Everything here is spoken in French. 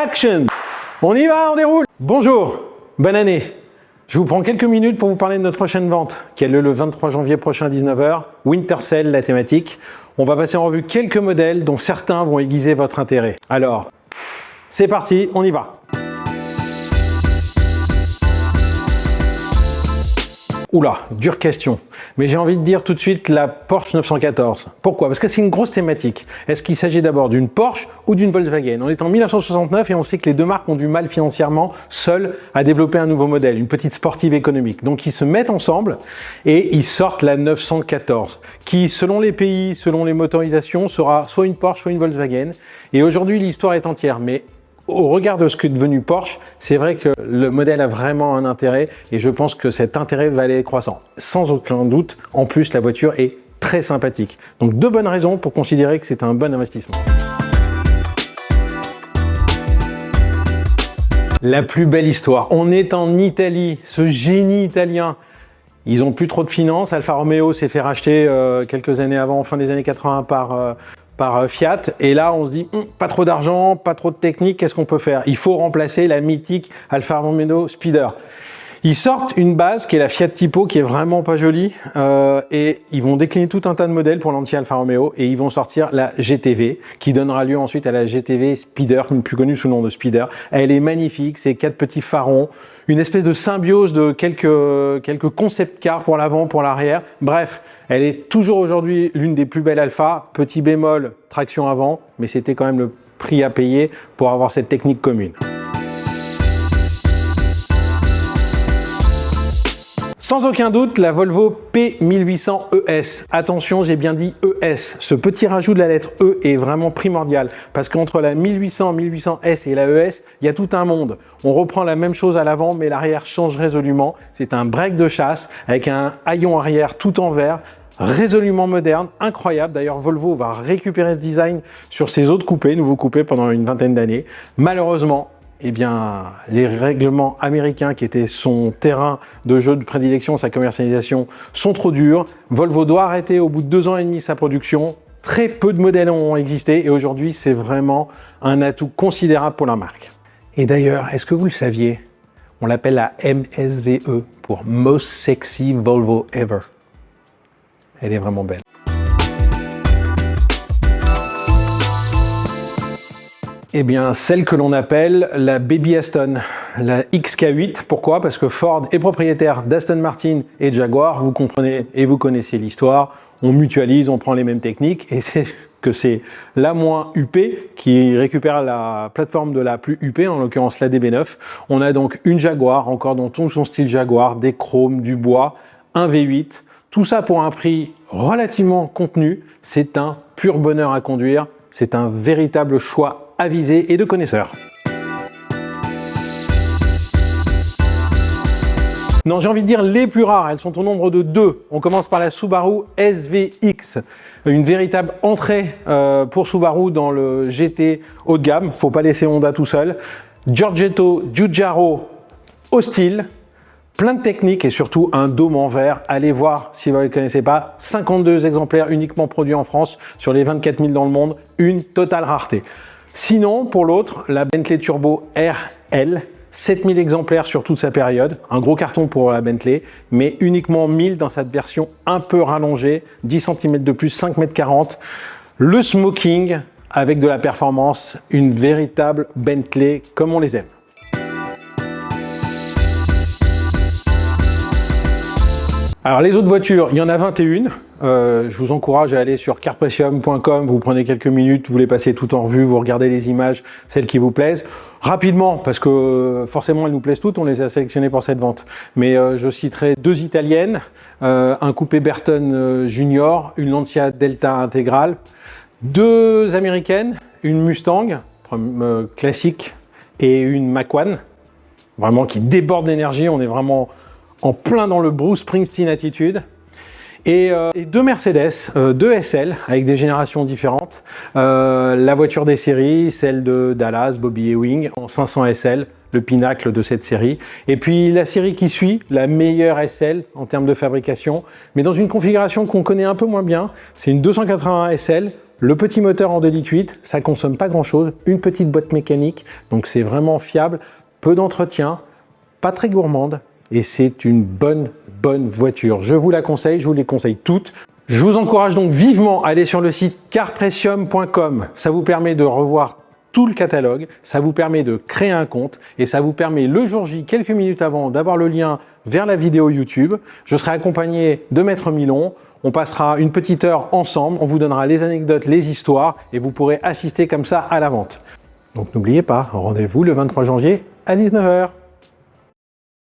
Action! On y va, on déroule! Bonjour, bonne année! Je vous prends quelques minutes pour vous parler de notre prochaine vente, qui a lieu le 23 janvier prochain à 19 h. Winter Sale, la thématique. On va passer en revue quelques modèles dont certains vont aiguiser votre intérêt. Alors, c'est parti, on y va! Oula, dure question. Mais j'ai envie de dire tout de suite la Porsche 914. Pourquoi? Parce que c'est une grosse thématique. Est-ce qu'il s'agit d'abord d'une Porsche ou d'une Volkswagen? On est en 1969 et on sait que les deux marques ont du mal financièrement seules à développer un nouveau modèle, une petite sportive économique. Donc ils se mettent ensemble et ils sortent la 914, qui selon les pays, selon les motorisations, sera soit une Porsche, soit une Volkswagen. Et aujourd'hui l'histoire est entière. Mais au regard de ce qu'est devenu Porsche, c'est vrai que le modèle a vraiment un intérêt et je pense que cet intérêt va aller croissant. Sans aucun doute, en plus la voiture est très sympathique. Donc deux bonnes raisons pour considérer que c'est un bon investissement. La plus belle histoire, on est en Italie, ce génie italien. Ils n'ont plus trop de finances, Alfa Romeo s'est fait racheter quelques années avant, fin des années 80 par Fiat, et là on se dit pas trop d'argent, pas trop de technique, qu'est-ce qu'on peut faire? Il faut remplacer la mythique Alfa Romeo Spider. Ils sortent une base qui est la Fiat Tipo, qui est vraiment pas jolie, et ils vont décliner tout un tas de modèles pour l'anti-Alfa Romeo, et ils vont sortir la GTV, qui donnera lieu ensuite à la GTV Spider, plus connue sous le nom de Spider. Elle est magnifique, c'est 4 petits pharons, une espèce de symbiose de quelques concept cars pour l'avant, pour l'arrière. Bref, elle est toujours aujourd'hui l'une des plus belles Alfa, petit bémol, traction avant, mais c'était quand même le prix à payer pour avoir cette technique commune. Sans aucun doute, la Volvo P1800 ES. Attention, j'ai bien dit ES. Ce petit rajout de la lettre E est vraiment primordial parce qu'entre la 1800, 1800S et la ES, il y a tout un monde. On reprend la même chose à l'avant, mais l'arrière change résolument. C'est un break de chasse avec un haillon arrière tout en verre, résolument moderne, incroyable. D'ailleurs, Volvo va récupérer ce design sur ses autres coupés, nouveaux coupés pendant une vingtaine d'années. Malheureusement, eh bien, les règlements américains qui étaient son terrain de jeu de prédilection, sa commercialisation, sont trop durs. Volvo doit arrêter au bout de 2 ans et demi sa production. Très peu de modèles ont existé et aujourd'hui, c'est vraiment un atout considérable pour la marque. Et d'ailleurs, est-ce que vous le saviez? On l'appelle la MSVE pour Most Sexy Volvo Ever. Elle est vraiment belle. Eh bien, celle que l'on appelle la Baby Aston, la XK8. Pourquoi? Parce que Ford est propriétaire d'Aston Martin et Jaguar. Vous comprenez et vous connaissez l'histoire. On mutualise, on prend les mêmes techniques et c'est la moins UP qui récupère la plateforme de la plus UP, en l'occurrence la DB9. On a donc une Jaguar, encore dans tout son style Jaguar, des chromes, du bois, un V8. Tout ça pour un prix relativement contenu. C'est un pur bonheur à conduire. C'est un véritable choix avisé et de connaisseurs. Non, j'ai envie de dire les plus rares, elles sont au nombre de 2. On commence par la Subaru SVX, une véritable entrée pour Subaru dans le GT haut de gamme. Faut pas laisser Honda tout seul. Giorgetto Giugiaro Hostile, plein de techniques et surtout un dôme en verre. Allez voir si vous ne le connaissez pas. 52 exemplaires uniquement produits en France sur les 24 000 dans le monde. Une totale rareté. Sinon, pour l'autre, la Bentley Turbo RL, 7000 exemplaires sur toute sa période. Un gros carton pour la Bentley, mais uniquement 1000 dans cette version un peu rallongée, 10 cm de plus, 5,40 m. Le smoking avec de la performance, une véritable Bentley comme on les aime. Alors les autres voitures, il y en a 21. Je vous encourage à aller sur carprecium.com, vous prenez quelques minutes, vous les passez tout en revue, vous regardez les images, celles qui vous plaisent. Rapidement, parce que forcément elles nous plaisent toutes, on les a sélectionnées pour cette vente. Mais je citerai 2 italiennes, un coupé Burton Junior, une Lancia Delta intégrale, 2 américaines, une Mustang classique et une Macan, vraiment qui déborde d'énergie, on est vraiment en plein dans le Bruce Springsteen attitude. Et 2 Mercedes, 2 SL avec des générations différentes. La voiture des séries, celle de Dallas, Bobby Ewing en 500 SL, le pinacle de cette série. Et puis la série qui suit, la meilleure SL en termes de fabrication, mais dans une configuration qu'on connaît un peu moins bien. C'est une 280 SL Le petit moteur en 2,8 litres, ça consomme pas grand-chose, une petite boîte mécanique, donc c'est vraiment fiable, peu d'entretien, pas très gourmande, et c'est une bonne voiture. Je vous la conseille, je vous les conseille toutes. Je vous encourage donc vivement à aller sur le site carprecium.com. Ça vous permet de revoir tout le catalogue, ça vous permet de créer un compte et ça vous permet le jour J, quelques minutes avant, d'avoir le lien vers la vidéo YouTube. Je serai accompagné de Maître Milon. On passera une petite heure ensemble, on vous donnera les anecdotes, les histoires et vous pourrez assister comme ça à la vente. Donc n'oubliez pas, rendez-vous le 23 janvier à 19 h.